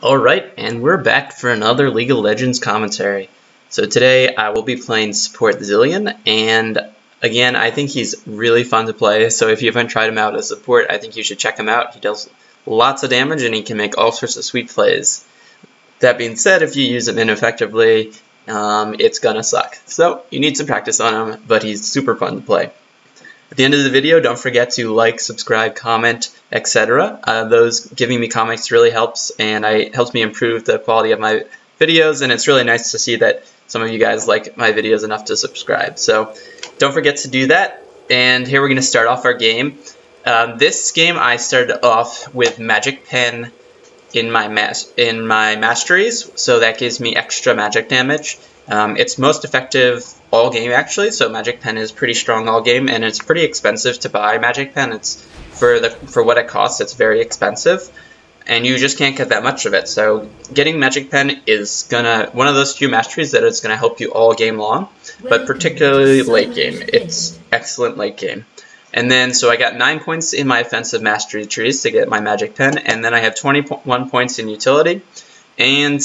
Alright, and we're back for another League of Legends commentary. So today I will be playing support Zilean, and again, I think he's really fun to play, so if you haven't tried him out as support, I think you should check him out. He does lots of damage and he can make all sorts of sweet plays. That being said, if you use him ineffectively, it's gonna suck. So you need some practice on him, but he's super fun to play. At the end of the video, don't forget to like, subscribe, comment, etc. Those giving me comments really helps, and helps me improve the quality of my videos, and it's really nice to see that some of you guys like my videos enough to subscribe. So don't forget to do that, and here we're going to start off our game. This game I started off with Magic Pen in my masteries, so that gives me extra magic damage. It's most effective all game actually, so Magic Pen is pretty strong all game, and it's pretty expensive to buy Magic Pen. It's for what it costs, it's very expensive, and you just can't get that much of it. So getting Magic Pen is one of those few masteries that it's gonna help you all game long, but particularly late game. It's excellent late game. And then so I got 9 points in my offensive mastery trees to get my Magic Pen, and then I have 21 points in utility, and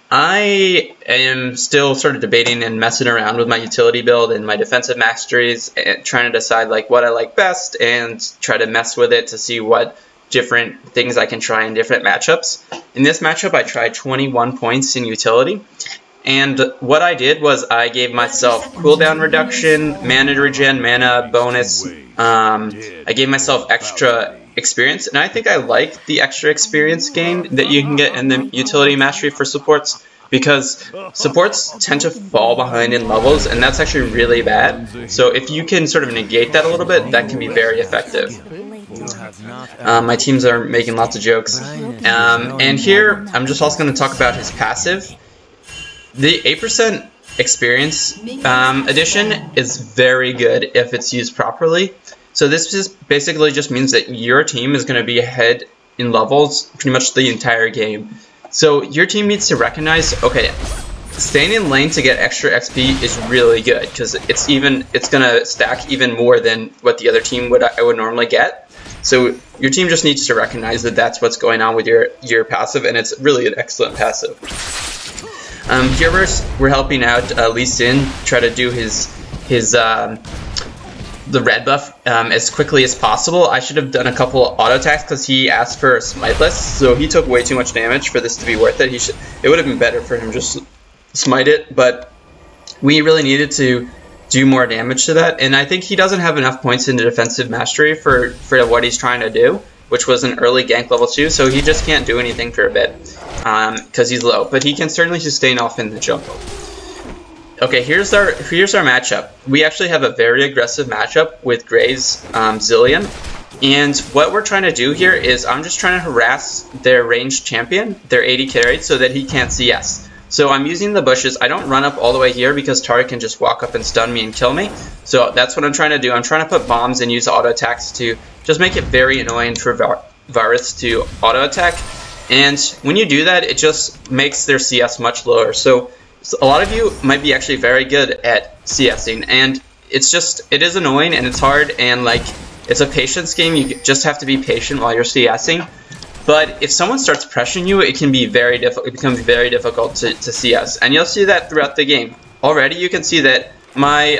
I am still sort of debating and messing around with my utility build and my defensive masteries, and trying to decide like what I like best and try to mess with it to see what different things I can try in different matchups. In this matchup I tried 21 points in utility, and what I did was I gave myself cooldown reduction, mana regen, mana bonus, I gave myself extra experience, and I think I like the extra experience gain that you can get in the utility mastery for supports, because supports tend to fall behind in levels, and that's actually really bad. So if you can sort of negate that a little bit, that can be very effective. My teams are making lots of jokes, and here I'm just also going to talk about his passive. The 8% experience addition is very good if it's used properly. So this just basically just means that your team is going to be ahead in levels pretty much the entire game. So your team needs to recognize, okay, staying in lane to get extra XP is really good, because it's going to stack even more than what the other team would normally get. So your team just needs to recognize that that's what's going on with your passive, and it's really an excellent passive. Here we're helping out Lee Sin try to do the red buff as quickly as possible. I should have done a couple auto attacks because he asked for a smiteless, so he took way too much damage for this to be worth it. It would have been better for him just smite it, but we really needed to do more damage to that, and I think he doesn't have enough points in the defensive mastery for what he's trying to do, which was an early gank level 2, so he just can't do anything for a bit because he's low, but he can certainly sustain off in the jungle. Okay, here's our matchup. We actually have a very aggressive matchup with Gray's Zilean, and what we're trying to do here is I'm just trying to harass their ranged champion, their AD carry, so that he can't CS. So I'm using the bushes. I don't run up all the way here because Tariq can just walk up and stun me and kill me. So that's what I'm trying to do. I'm trying to put bombs and use auto attacks to just make it very annoying for Varus to auto attack. And when you do that, it just makes their CS much lower. So a lot of you might be actually very good at CSing, and it is annoying and it's hard, and like it's a patience game. You just have to be patient while you're CSing. But if someone starts pressuring you, it can be very difficult. It becomes very difficult to CS, and you'll see that throughout the game. Already, you can see that my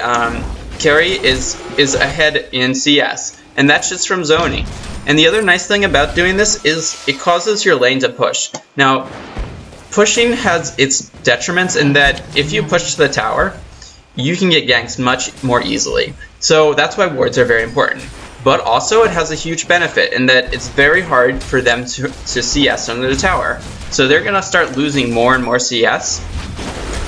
carry is ahead in CS, and that's just from zoning. And the other nice thing about doing this is it causes your lane to push. Now, pushing has its detriments in that if you push to the tower, you can get ganks much more easily. So that's why wards are very important. But also it has a huge benefit in that it's very hard for them to CS under the tower. So they're going to start losing more and more CS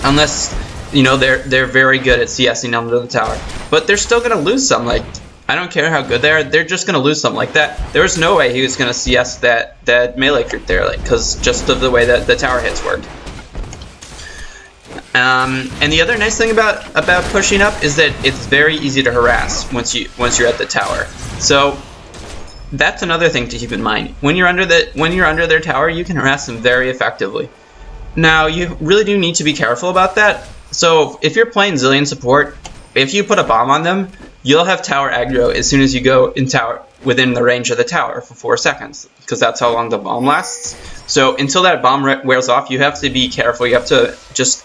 unless, you know, they're very good at CSing under the tower. But they're still going to lose some. Like, I don't care how good they are, they're just going to lose some like that. There was no way he was going to CS that melee creep there, like, because just of the way that the tower hits work. And the other nice thing about pushing up is that it's very easy to harass once you're at the tower. So that's another thing to keep in mind. When you're under their tower, you can harass them very effectively. Now you really do need to be careful about that. So if you're playing Zilean support, if you put a bomb on them, you'll have tower aggro as soon as you go in tower within the range of the tower for 4 seconds, because that's how long the bomb lasts. So until that bomb wears off, you have to be careful. You have to just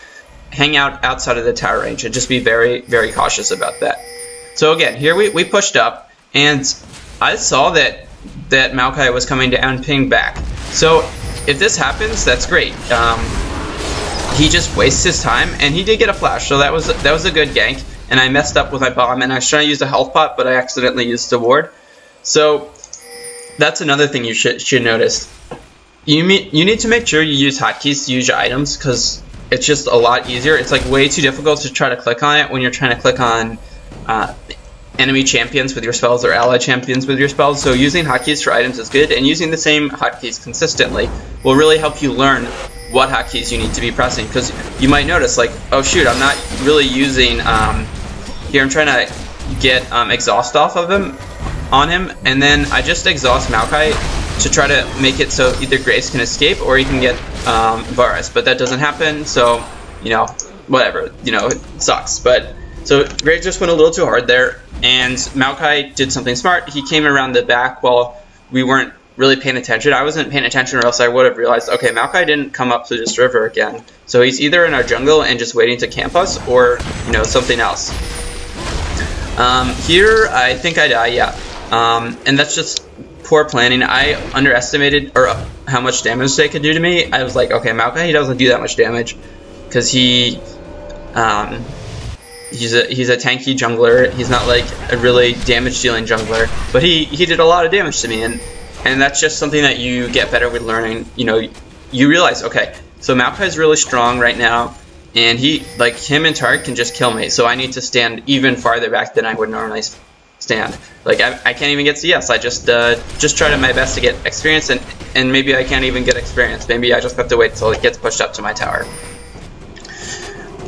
hang out outside of the tower range and just be very, very cautious about that. So again, here we pushed up, and I saw that Maokai was coming down, ping back. So if this happens, that's great. He just wastes his time, and he did get a flash, so that was a good gank. And I messed up with my bomb, and I was trying to use a health pot, but I accidentally used the ward. So that's another thing you should notice. You need to make sure you use hotkeys to use your items, because it's just a lot easier. It's like way too difficult to try to click on it when you're trying to click on enemy champions with your spells or ally champions with your spells. So using hotkeys for items is good, and using the same hotkeys consistently will really help you learn what hotkeys you need to be pressing, because you might notice, like, oh shoot, I'm not really using, here I'm trying to get exhaust off of him, and then I just exhaust Maokai to try to make it so either Graves can escape or he can get Varus, but that doesn't happen, so, you know, whatever, you know, it sucks. But so Graves just went a little too hard there, and Maokai did something smart. He came around the back while we weren't really paying attention. I wasn't paying attention, or else I would have realized, okay, Maokai didn't come up to this river again. So he's either in our jungle and just waiting to camp us, or, you know, something else. Here, I think I die, yeah. And that's just poor planning. I underestimated how much damage they could do to me. I was like, okay, Maokai, he doesn't do that much damage, because he's a tanky jungler. He's not like a really damage dealing jungler, but he did a lot of damage to me, and that's just something that you get better with learning. You know, you realize, okay, so Maokai is really strong right now, and him and Tark can just kill me, so I need to stand even farther back than I would normally stand. Like, I can't even get CS. I just try to my best to get experience, and maybe I can't even get experience. Maybe I just have to wait until it gets pushed up to my tower.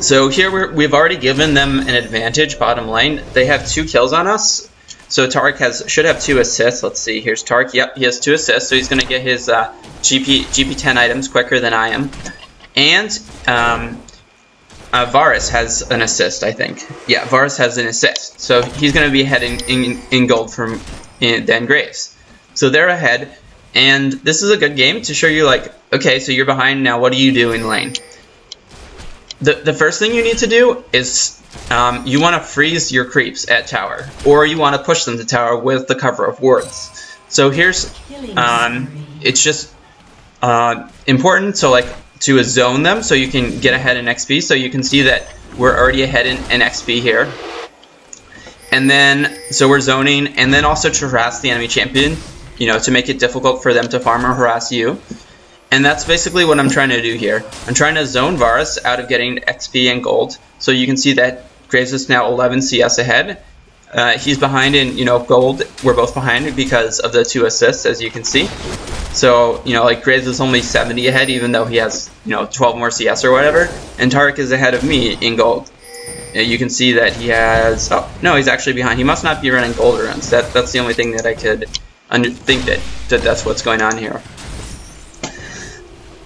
So here we've already given them an advantage bottom lane. They have 2 kills on us. So Tark should have 2 assists. Let's see, here's Tark. Yep, he has 2 assists, so he's going to get his GP10 items quicker than I am. And Varus has an assist, I think. Yeah, Varus has an assist. So he's going to be ahead in gold than Graves. So they're ahead, and this is a good game to show you, like, okay, so you're behind now, what do you do in lane? The first thing you need to do is you want to freeze your creeps at tower, or you want to push them to tower with the cover of wards. So here's, it's just important, so like, to zone them so you can get ahead in XP. So you can see that we're already ahead in XP here. And then, so we're zoning, and then also to harass the enemy champion, you know, to make it difficult for them to farm or harass you. And that's basically what I'm trying to do here. I'm trying to zone Varus out of getting XP and gold. So you can see that Graves is now 11 CS ahead. He's behind in, you know, gold. We're both behind because of the 2 assists, as you can see. So, you know, like, Graves is only 70 ahead, even though he has, you know, 12 more CS or whatever. And Tarek is ahead of me in gold. You can see that he has, oh, no, he's actually behind. He must not be running gold runs. That's the only thing that I could think that that's what's going on here.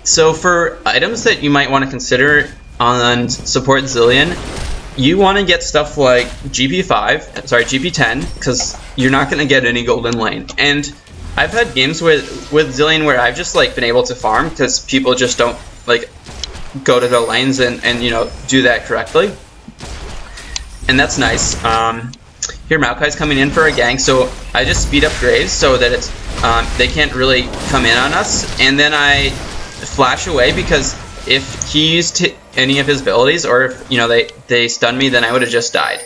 So for items that you might want to consider on support Zilean, you want to get stuff like GP10, because you're not going to get any golden lane. And I've had games with Zilean where I've just, like, been able to farm because people just don't, like, go to the lanes and you know, do that correctly. And that's nice. Here Maokai's coming in for a gank, so I just speed up Graves so that it's they can't really come in on us, and then I flash away, because if he used any of his abilities, or if, you know, they stun me, then I would have just died.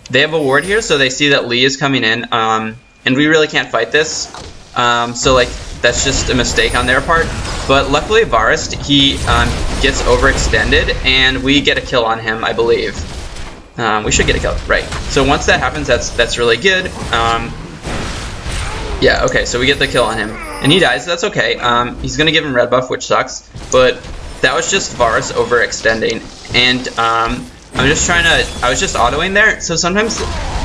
They have a ward here, so they see that Lee is coming in, and we really can't fight this. So, like, that's just a mistake on their part. But luckily Varus, he gets overextended, and we get a kill on him, I believe. We should get a kill, right. So once that happens, that's really good. Yeah, okay, so we get the kill on him. And he dies, that's okay. He's gonna give him red buff, which sucks. But that was just Varus overextending. And I was just autoing there. So sometimes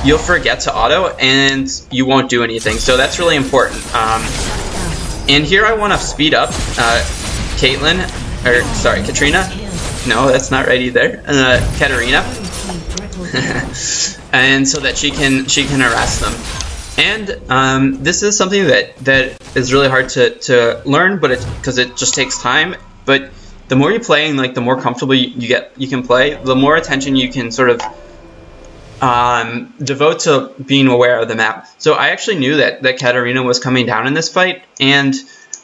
you'll forget to auto and you won't do anything. So that's really important. And here I want to speed up Katrina. No, that's not right either. Katarina. And so that she can harass them. And this is something that is really hard to learn, but because it just takes time. But the more you play and like the more comfortable you can play, the more attention you can sort of devote to being aware of the map. So I actually knew that Katarina was coming down in this fight, and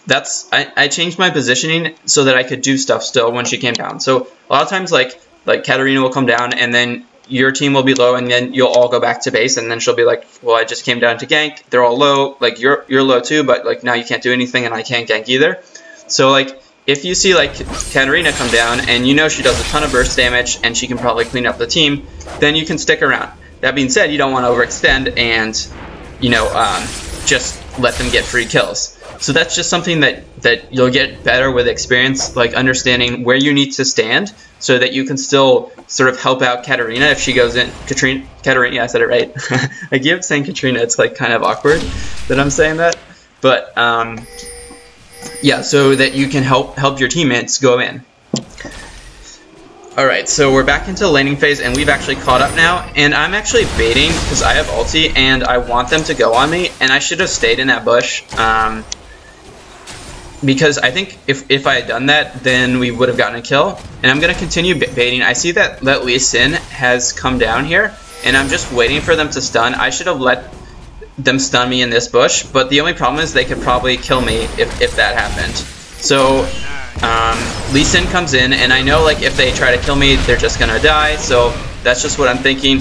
I changed my positioning so that I could do stuff still when she came down. So a lot of times like Katarina will come down, and then your team will be low, and then you'll all go back to base, and then she'll be like, well, I just came down to gank, they're all low, like you're low too, but like now you can't do anything and I can't gank either. So like if you see like Katarina come down and you know she does a ton of burst damage and she can probably clean up the team, then you can stick around. That being said, you don't want to overextend and, you know, just let them get free kills. So that's just something that you'll get better with experience, like understanding where you need to stand so that you can still sort of help out Katarina if she goes in. Katarina, yeah, I said it right. I keep saying Katrina, it's like kind of awkward that I'm saying that. But yeah, so that you can help your teammates go in. Alright, so we're back into the laning phase, and we've actually caught up now, and I'm actually baiting because I have ulti, and I want them to go on me, and I should have stayed in that bush, because I think if I had done that, then we would have gotten a kill, and I'm going to continue baiting. I see that Lee Sin has come down here, and I'm just waiting for them to stun. I should have let them stun me in this bush, but the only problem is they could probably kill me if that happened. So Lee Sin comes in, and I know like if they try to kill me, they're just gonna die. So that's just what I'm thinking.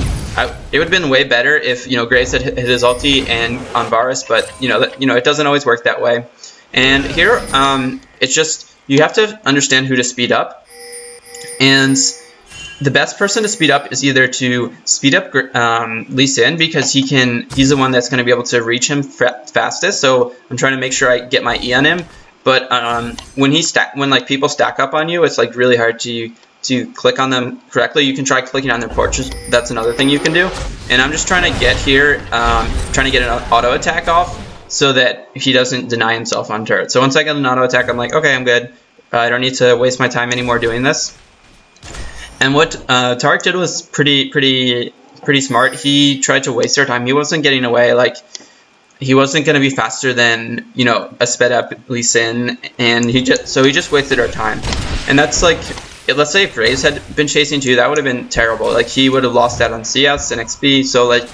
It would have been way better if, you know, Graves had hit his ulti and on Varus, but you know it doesn't always work that way. And here, it's just you have to understand who to speed up, and the best person to speed up is either to speed up Lee Sin, because he's the one that's going to be able to reach him fastest. So I'm trying to make sure I get my E on him. But when like people stack up on you, it's like really hard to click on them correctly. You can try clicking on their porches. That's another thing you can do. And I'm just trying to get here, trying to get an auto attack off so that he doesn't deny himself on turret. So once I get an auto attack, I'm like, okay, I'm good. I don't need to waste my time anymore doing this. And what Tariq did was pretty smart. He tried to waste their time. He wasn't getting away. Like, he wasn't going to be faster than, you know, a sped up Lee Sin, and he just wasted our time. And that's like, let's say if Graves had been chasing too, that would have been terrible. Like, he would have lost out on CS and XP. So like,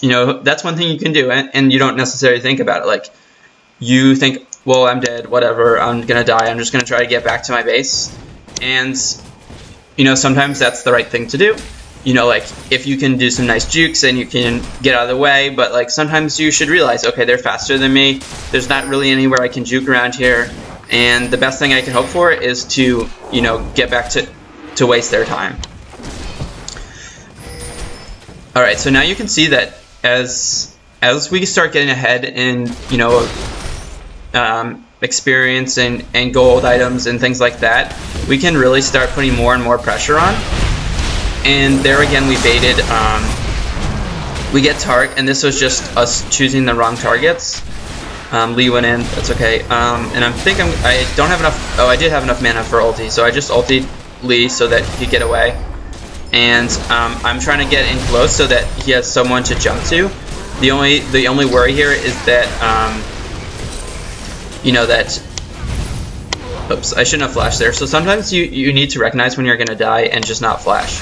you know, that's one thing you can do, and you don't necessarily think about it. Like, you think, well, I'm dead, whatever, I'm gonna die. I'm just gonna try to get back to my base, and you know, sometimes that's the right thing to do. You know, like, if you can do some nice jukes and you can get out of the way, but like sometimes you should realize, okay, they're faster than me, there's not really anywhere I can juke around here, and the best thing I can hope for is to, you know, get back to waste their time. Alright, so now you can see that as we start getting ahead in, you know, experience and gold items and things like that, we can really start putting more and more pressure on. And there again, we baited. We get Tariq, and this was just us choosing the wrong targets. Lee went in, that's okay. And I don't have enough. Oh, I did have enough mana for ulti, so I just ultied Lee so that he could get away. And I'm trying to get in close so that he has someone to jump to. The only worry here is that you know that. Oops, I shouldn't have flashed there. So sometimes you need to recognize when you're gonna die and just not flash.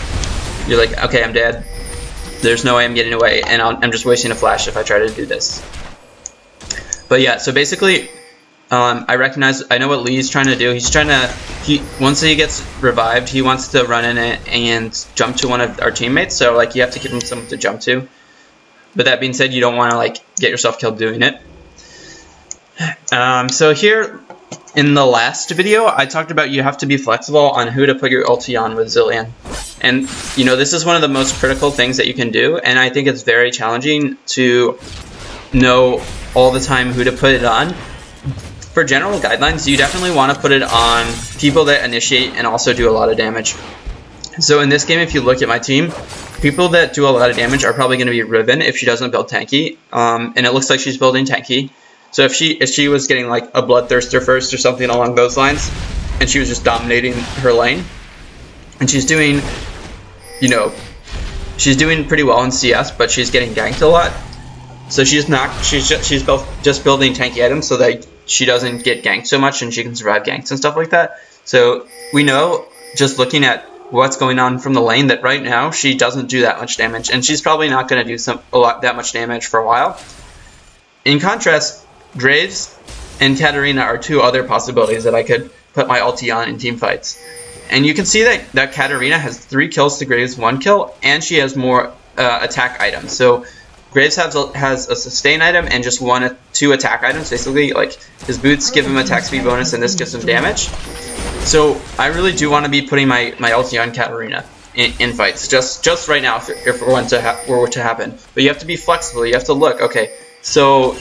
You're like, okay, I'm dead. There's no way I'm getting away, and I'm just wasting a flash if I try to do this. But yeah, so basically, I know what Lee's trying to do. He's trying to, once he gets revived, he wants to run in it and jump to one of our teammates. So like, you have to give him someone to jump to. But that being said, you don't want to like get yourself killed doing it. So here, in the last video, I talked about you have to be flexible on who to put your ulti on with Zilean. And, you know, this is one of the most critical things that you can do, and I think it's very challenging to know all the time who to put it on. For general guidelines, you definitely want to put it on people that initiate and also do a lot of damage. So in this game, if you look at my team, people that do a lot of damage are probably going to be Riven if she doesn't build tanky, and it looks like she's building tanky. So if she was getting like a Bloodthirster first or something along those lines, and she was just dominating her lane, and she's doing, you know, she's doing pretty well in CS, but she's getting ganked a lot, So she's just building tanky items so that she doesn't get ganked so much and she can survive ganks and stuff like that. So we know, just looking at what's going on from the lane, that right now she doesn't do that much damage, and she's probably not going to do that much damage for a while. In contrast, Graves and Katarina are two other possibilities that I could put my ulti on in team fights. And you can see that Katarina has 3 kills to Graves' 1 kill, and she has more attack items. So Graves has a sustain item and just 2 attack items. Basically, like his boots give him attack speed bonus, and this gives him damage. So I really do want to be putting my ulti on Katarina in fights, just right now if it were to happen. But you have to be flexible. You have to look. Okay, so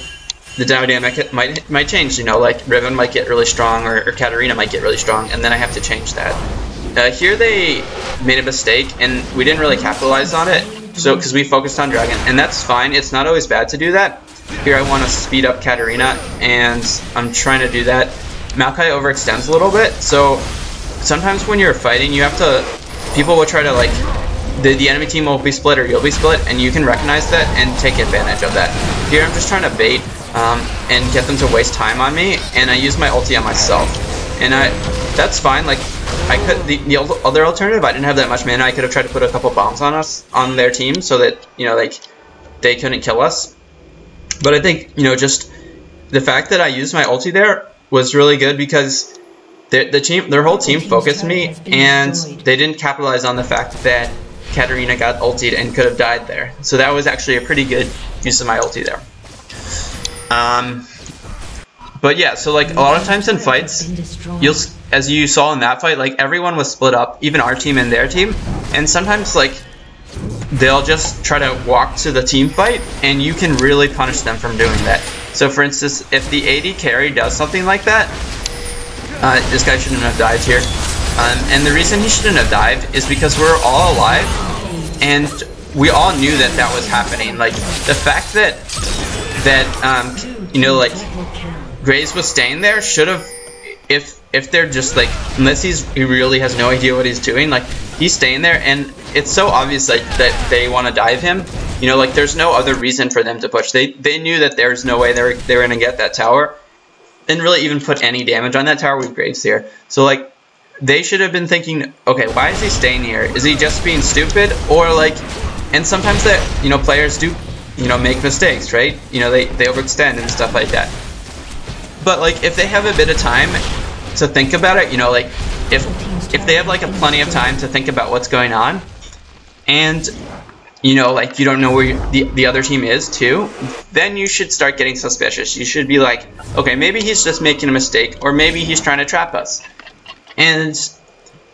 the dynamic might change. You know, like Riven might get really strong, or Katarina might get really strong, and then I have to change that. Here they made a mistake, and we didn't really capitalize on it. So because we focused on Dragon, and that's fine. It's not always bad to do that. Here I want to speed up Katarina, and I'm trying to do that. Maokai overextends a little bit, so sometimes when you're fighting, you have to. People will try to, like, the enemy team will be split or you'll be split, and you can recognize that and take advantage of that. Here I'm just trying to bait and get them to waste time on me, and I use my ulti on myself, and that's fine. Like, I could the other alternative, I didn't have that much mana. I could have tried to put a couple bombs on their team so that, you know, like, they couldn't kill us. But I think, you know, just the fact that I used my ulti there was really good, because their whole team focused me, and they didn't capitalize on the fact that Katarina got ultied and could have died there. So that was actually a pretty good use of my ulti there. But yeah, so like a lot of times in fights, as you saw in that fight, like everyone was split up, even our team and their team, and sometimes like they'll just try to walk to the team fight, and you can really punish them from doing that. So for instance, if the AD carry does something like that, this guy shouldn't have dived here. And the reason he shouldn't have dived is because we're all alive, and we all knew that that was happening. Like, the fact that you know, like, Graves was staying there should have, if they're just like, unless he really has no idea what he's doing, like, he's staying there, and it's so obvious, like, that they want to dive him. You know, like, there's no other reason for them to push. They knew that there's no way they were going to get that tower, and really even put any damage on that tower with Graves here. So, like, they should have been thinking, okay, why is he staying here? Is he just being stupid? Or, like, and sometimes that, you know, players do, you know, make mistakes, right? You know, they overextend and stuff like that. But, like, if they have a bit of time to think about it, you know, like, if they have, like, plenty of time to think about what's going on, and, you know, like, you don't know where the other team is, too, then you should start getting suspicious. You should be like, okay, maybe he's just making a mistake, or maybe he's trying to trap us. And,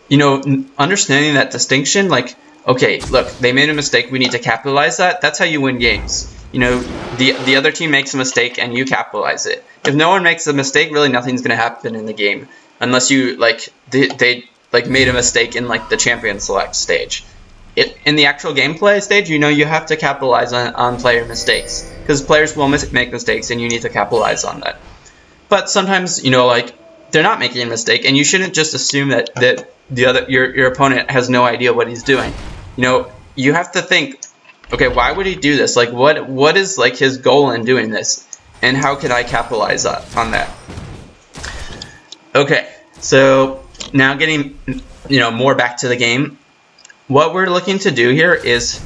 you know, understanding that distinction, like, okay, look, they made a mistake, we need to capitalize that. That's how you win games. You know, the other team makes a mistake and you capitalize it. If no one makes a mistake, really nothing's going to happen in the game. Unless you, like, they like, made a mistake in, like, the champion select stage. In the actual gameplay stage, you know, you have to capitalize on player mistakes. Because players will make mistakes and you need to capitalize on that. But sometimes, you know, like, they're not making a mistake, and you shouldn't just assume that your opponent has no idea what he's doing. You know, you have to think, okay, why would he do this? Like, what is, like, his goal in doing this, and how can I capitalize on that? Okay, so now getting, you know, more back to the game. What we're looking to do here is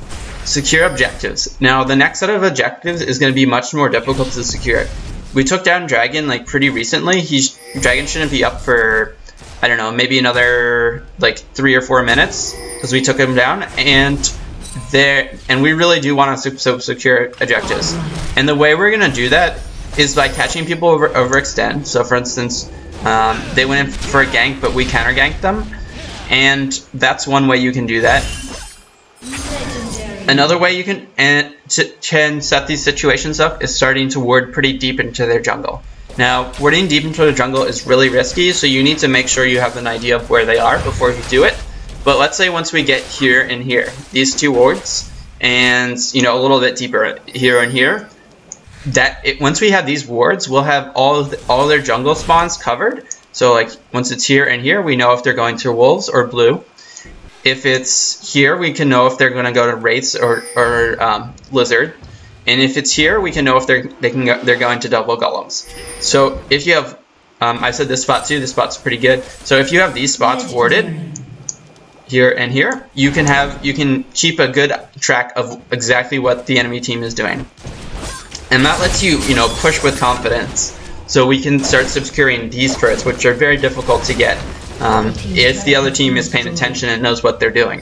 secure objectives. Now, the next set of objectives is going to be much more difficult to secure. We took down Dragon, like, pretty recently. Dragon shouldn't be up for, I don't know, maybe another, like, 3 or 4 minutes, because we took him down, and we really do want to secure objectives. And the way we're going to do that is by catching people overextend. So, for instance, they went in for a gank, but we counter-ganked them, and that's one way you can do that. Another way you can set these situations up is starting to ward pretty deep into their jungle. Now, warding deep into the jungle is really risky, so you need to make sure you have an idea of where they are before you do it. But let's say once we get here and here, these 2 wards, and, you know, a little bit deeper here and here, once we have these wards, we'll have all their jungle spawns covered. So, like, once it's here and here, we know if they're going to wolves or blue. If it's here, we can know if they're going to go to wraiths or lizard. And if it's here, we can know if they're going to double golems. So if you have, I said this spot too. This spot's pretty good. So if you have these spots warded here and here, you can keep a good track of exactly what the enemy team is doing, and that lets you push with confidence. So we can start securing these turrets, which are very difficult to get if the other team is paying attention and knows what they're doing.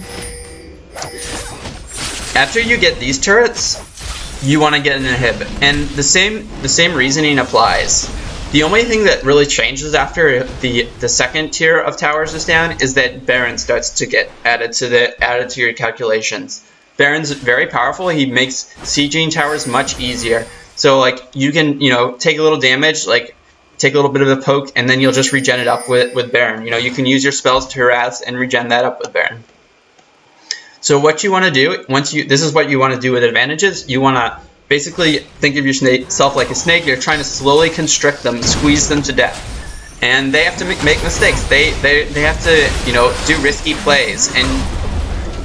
After you get these turrets, you want to get an inhib, and the same reasoning applies. The only thing that really changes after the second tier of towers is down is that Baron starts to get added to your calculations. Baron's very powerful. He makes sieging towers much easier. So like you can take a little damage, like take a little bit of a poke, and then you'll just regen it up with Baron. You can use your spells to harass and regen that up with Baron. So what you want to do this is what you want to do with advantages. You want to basically think of yourself like a snake. You're trying to slowly constrict them, squeeze them to death, and they have to make mistakes. They have to do risky plays, and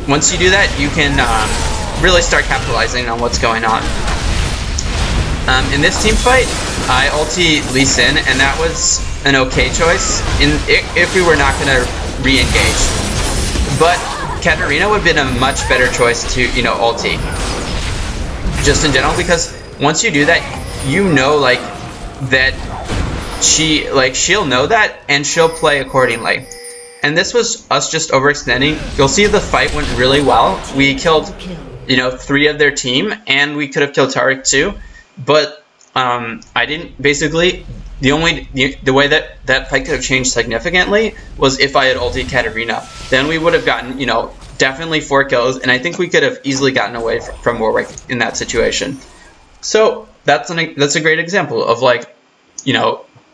once you do that, you can really start capitalizing on what's going on. In this team fight, I ulti Lee Sin, and that was an okay choice if we were not going to re-engage. But Katarina would have been a much better choice to ulti, just in general, because once you do that, like that she'll know that and she'll play accordingly. And this was us just overextending. You'll see the fight went really well. We killed 3 of their team, and we could have killed Tariq too, but I didn't. Basically, the way that fight could have changed significantly was if I had ulted Katarina. Then we would have gotten definitely 4 kills, and I think we could have easily gotten away from Warwick in that situation. So that's a great example of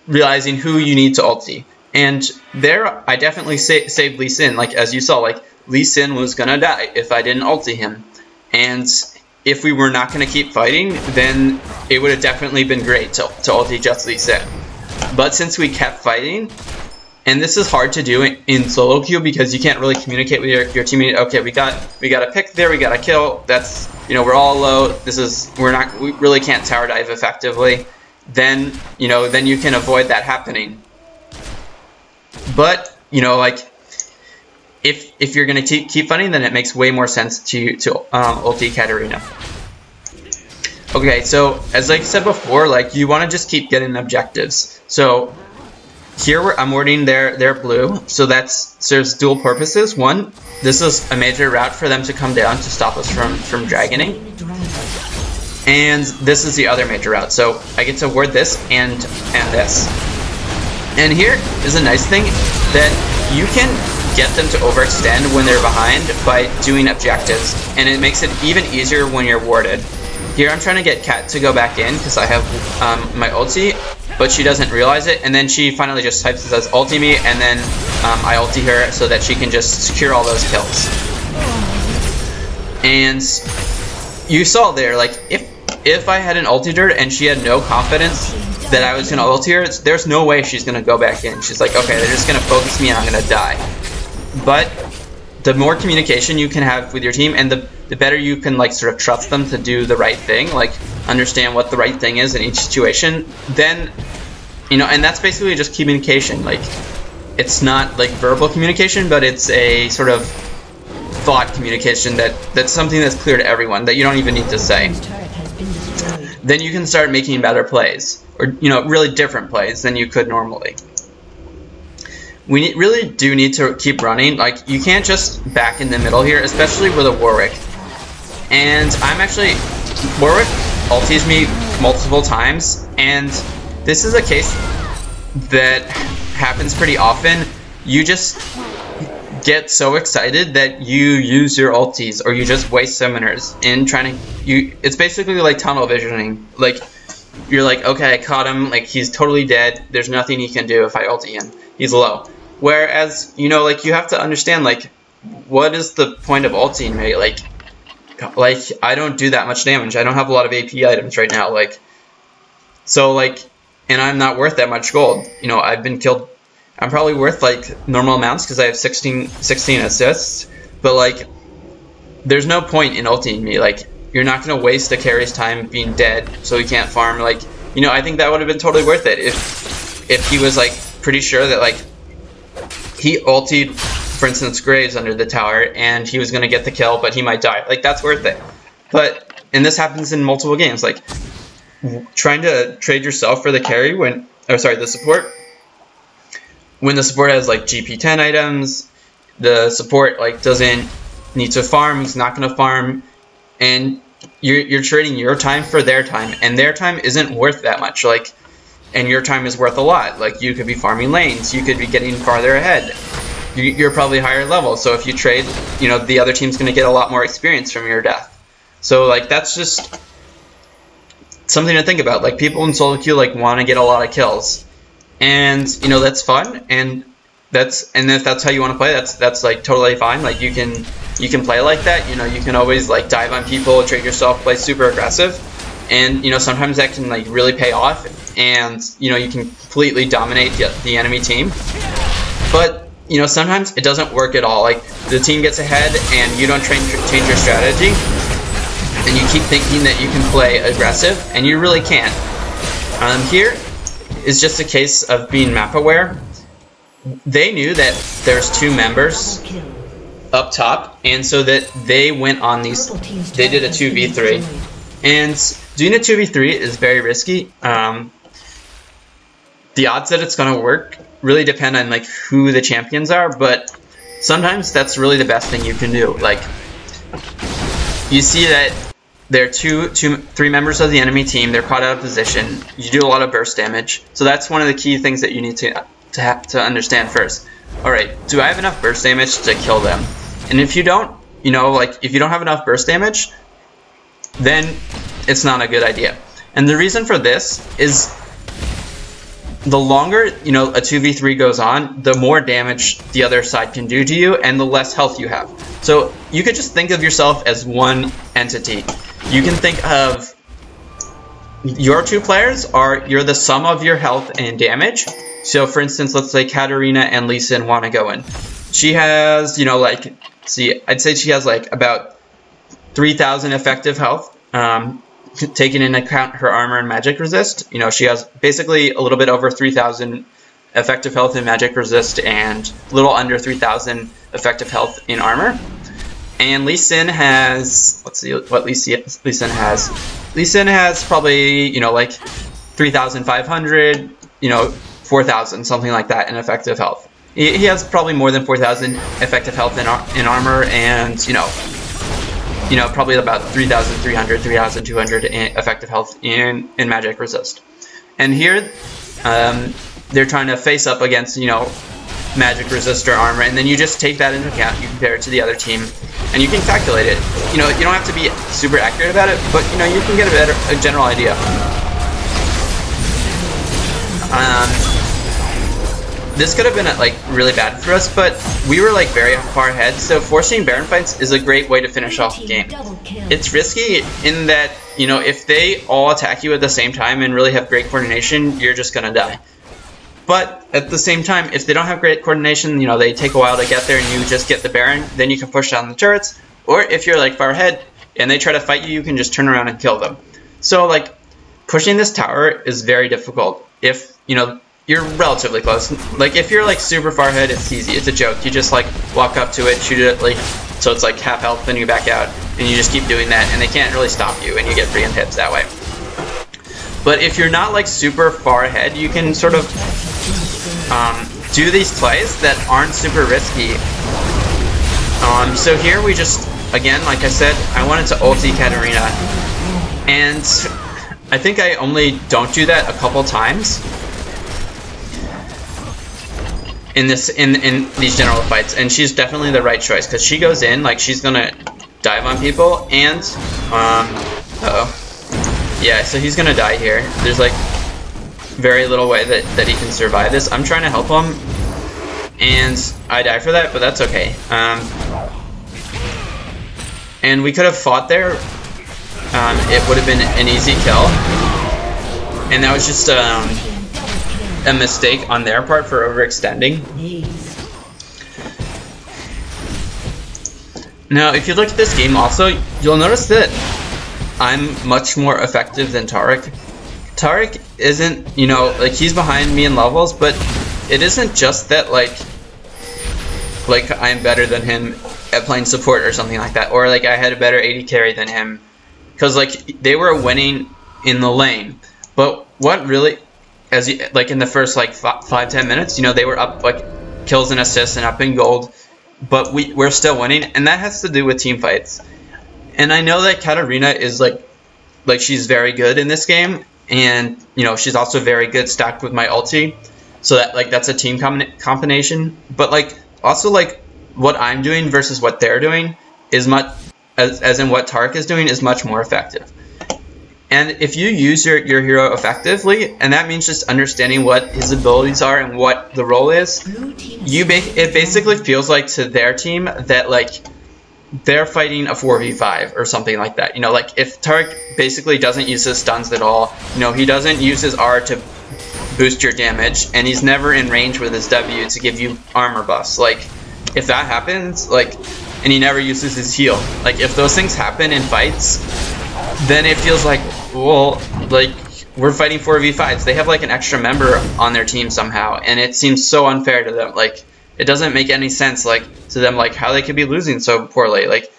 realizing who you need to ulti. And there, I definitely saved Lee Sin. Like as you saw, Lee Sin was gonna die if I didn't ulti him. And if we were not gonna keep fighting, then it would have definitely been great to ulti just Lee Sin. But since we kept fighting, and this is hard to do in solo queue because you can't really communicate with your teammate. Okay, we got a pick there, we got a kill. That's we're all low. We really can't tower dive effectively. Then then you can avoid that happening. But if you're gonna keep fighting, then it makes way more sense to ulti Katarina. Okay, so as I said before, you want to just keep getting objectives. So here I'm warding their blue, so that serves dual purposes. One, this is a major route for them to come down to stop us from dragoning, and this is the other major route. So I get to ward this and this. And here is a nice thing that you can get them to overextend when they're behind by doing objectives, and it makes it even easier when you're warded. Here I'm trying to get Kat to go back in because I have my ulti, but she doesn't realize it, and then she finally just types and says ulti me, and then I ulti her so that she can just secure all those kills. And you saw there, if I hadn't ultied her and she had no confidence that I was going to ulti her, there's no way she's going to go back in. She's like, okay, they're just going to focus me and I'm going to die. But the more communication you can have with your team, and the better you can sort of trust them to do the right thing, understand what the right thing is in each situation, then and that's basically just communication. It's not verbal communication, but it's a sort of thought communication that's something that's clear to everyone that you don't even need to say. Then you can start making better plays, or really different plays than you could normally. We really do need to keep running. You can't just back in the middle here, especially with a Warwick. And Warwick ultis me multiple times, and this is a case that happens pretty often. You just get so excited that you use your ultis, or you just waste summoners in trying to. It's basically like tunnel visioning. You're like, okay, I caught him. He's totally dead. There's nothing he can do if I ulti him. He's low. Whereas, you have to understand, what is the point of ulting me? I don't do that much damage. I don't have a lot of AP items right now. And I'm not worth that much gold. I've been killed. I'm probably worth normal amounts because I have 16 assists. But there's no point in ulting me. you're not going to waste the carry's time being dead so he can't farm. Like, you know, I think that would have been totally worth it if he was like pretty sure that like he ultied, for instance, Graves under the tower and he was going to get the kill, but he might die. Like, that's worth it. But, and this happens in multiple games, like trying to trade yourself for the carry when, or sorry, the support, when the support has like GP10 items, the support like doesn't need to farm, he's not going to farm, and you're trading your time for their time, and their time isn't worth that much, like, and your time is worth a lot. Like, you could be farming lanes, you could be getting farther ahead, you're probably higher level, so if you trade, you know, the other team's going to get a lot more experience from your death. So like, that's just something to think about. Like, people in solo queue like want to get a lot of kills, and you know, that's fun, and if that's how you want to play, that's like totally fine. Like, you can play like that. You know, you can always like dive on people, trade yourself, play super aggressive, and you know, sometimes that can like really pay off, and you know, you can completely dominate the enemy team. But you know, sometimes it doesn't work at all. Like, the team gets ahead and you don't change your strategy, and you keep thinking that you can play aggressive, and you really can't. Here is just a case of being map aware. They knew that there's two members up top, and so that they went on these, they did a 2v3, and doing a 2v3 is very risky. The odds that it's going to work really depend on like who the champions are, but sometimes that's really the best thing you can do. Like, you see that there are three members of the enemy team, they're caught out of position, you do a lot of burst damage, so that's one of the key things that you need to understand first. Alright, do I have enough burst damage to kill them? And if you don't, you know, like, if you don't have enough burst damage, then it's not a good idea. And the reason for this is, the longer, you know, a 2v3 goes on, the more damage the other side can do to you, and the less health you have. So you could just think of yourself as one entity. You can think of your two players you're the sum of your health and damage. So for instance, let's say Katarina and Zilean want to go in. She has, you know, like, see, I'd say she has like about 3,000 effective health. Taking into account her armor and magic resist, you know, she has basically a little bit over 3,000 effective health in magic resist and a little under 3,000 effective health in armor. And Zilean has, let's see what Zilean has. Zilean has probably, you know, like 3,500, you know, 4,000, something like that in effective health. He has probably more than 4,000 effective health in armor, and you know, probably about 3,300, 3,200 effective health in magic resist. And here, they're trying to face up against, you know, magic resistor armor, and then you just take that into account, you compare it to the other team, and you can calculate it. You know, you don't have to be super accurate about it, but you know, you can get a general idea. This could have been like really bad for us, but we were like very far ahead, so forcing Baron fights is a great way to finish off the game. It's risky in that, you know, if they all attack you at the same time and really have great coordination, you're just gonna die. But at the same time, if they don't have great coordination, you know, they take a while to get there and you just get the Baron, then you can push down the turrets. Or if you're like far ahead and they try to fight you, you can just turn around and kill them. So like, pushing this tower is very difficult if, you know, you're relatively close. Like, if you're like super far ahead, it's easy. It's a joke. You just like walk up to it, shoot it like so it's like half health, then you back out, and you just keep doing that, and they can't really stop you, and you get free hits that way. But if you're not like super far ahead, you can sort of do these plays that aren't super risky. So here we just, again, like I said, I wanted to ulti Katarina, and I think I only don't do that a couple times in these general fights, and she's definitely the right choice, because she goes in, like, she's gonna dive on people, and, yeah, so he's gonna die here. There's, like, very little way that he can survive this. I'm trying to help him, and I die for that, but that's okay. And we could have fought there. It would have been an easy kill, and that was just, a mistake on their part for overextending. Now, if you look at this game also, you'll notice that I'm much more effective than Tariq. Tariq isn't, you know, like he's behind me in levels, but it isn't just that like I'm better than him at playing support or something like that, or like I had a better AD carry than him, because like they were winning in the lane. But what really, as you, like in the first like 5-10 minutes, you know, they were up like kills and assists and up in gold, but we're still winning, and that has to do with team fights. And I know that Katarina is like she's very good in this game, and you know she's also very good stacked with my ulti, so that like that's a team combination. But like also like what I'm doing versus what they're doing is much, as in what Tariq is doing, is much more effective. And if you use your hero effectively, and that means just understanding what his abilities are and what the role is, it basically feels like to their team that like they're fighting a 4v5 or something like that. You know, like if Tariq basically doesn't use his stuns at all, you know, he doesn't use his R to boost your damage, and he's never in range with his W to give you armor buffs. Like, if that happens, like, and he never uses his heal, like, if those things happen in fights, then it feels like, well, like, we're fighting 4v5s. They have, like, an extra member on their team somehow, and it seems so unfair to them. Like, it doesn't make any sense, like, to them, like, how they could be losing so poorly. Like,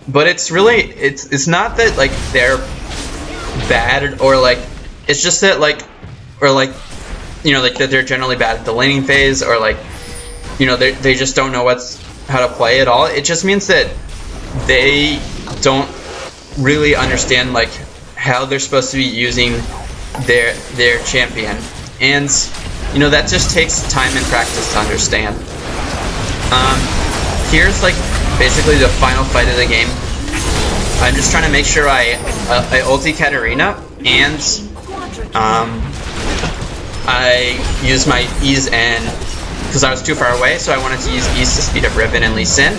but it's really, it's not that, like, they're bad, or, like, it's just that, like, or, like, you know, like, that they're generally bad at the laning phase, or, like, you know, they just don't know how to play at all. It just means that they don't really understand, like, how they're supposed to be using their champion. And, you know, that just takes time and practice to understand. Here's, like, basically the final fight of the game. I'm just trying to make sure I ulti Katarina, and I use my E's and, because I was too far away, so I wanted to use E's to speed up Riven and Lee Sin,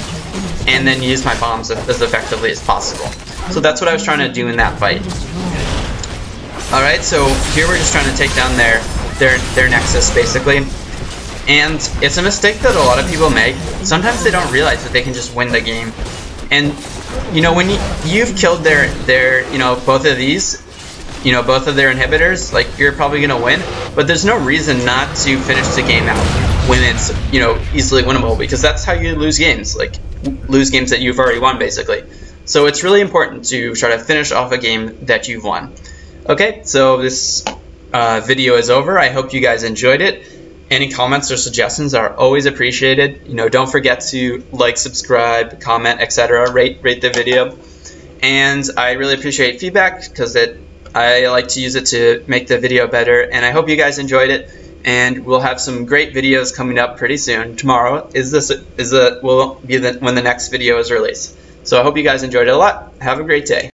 and then use my bombs as effectively as possible. So that's what I was trying to do in that fight. Alright, so here we're just trying to take down their Nexus, basically. And it's a mistake that a lot of people make. Sometimes they don't realize that they can just win the game. And, you know, when you've killed their you know, both of these, you know, both of their inhibitors, like, you're probably going to win. But there's no reason not to finish the game out when it's, you know, easily winnable, because that's how you lose games. Like, lose games that you've already won, basically. So it's really important to try to finish off a game that you've won. Okay, so this video is over. I hope you guys enjoyed it. Any comments or suggestions are always appreciated. You know, don't forget to like, subscribe, comment, etc. Rate the video. And I really appreciate feedback, because I like to use it to make the video better. And I hope you guys enjoyed it. And we'll have some great videos coming up pretty soon. Tomorrow will be when the next video is released. So I hope you guys enjoyed it a lot. Have a great day.